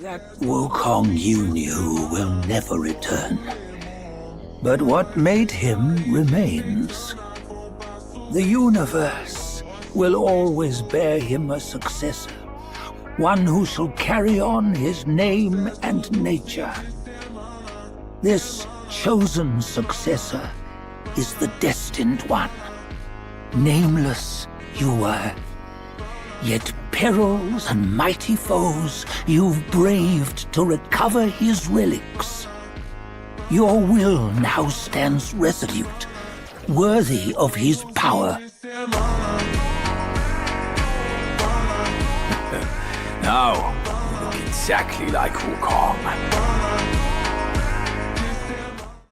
That Wukong you knew will never return. But what made him remains. The universe will always bear him a successor, one who shall carry on his name and nature. This chosen successor is the destined one. Nameless you were, yet perils and mighty foes you've braved to recover his relics. Your will now stands resolute, worthy of his power. Now, you look exactly like Wukong.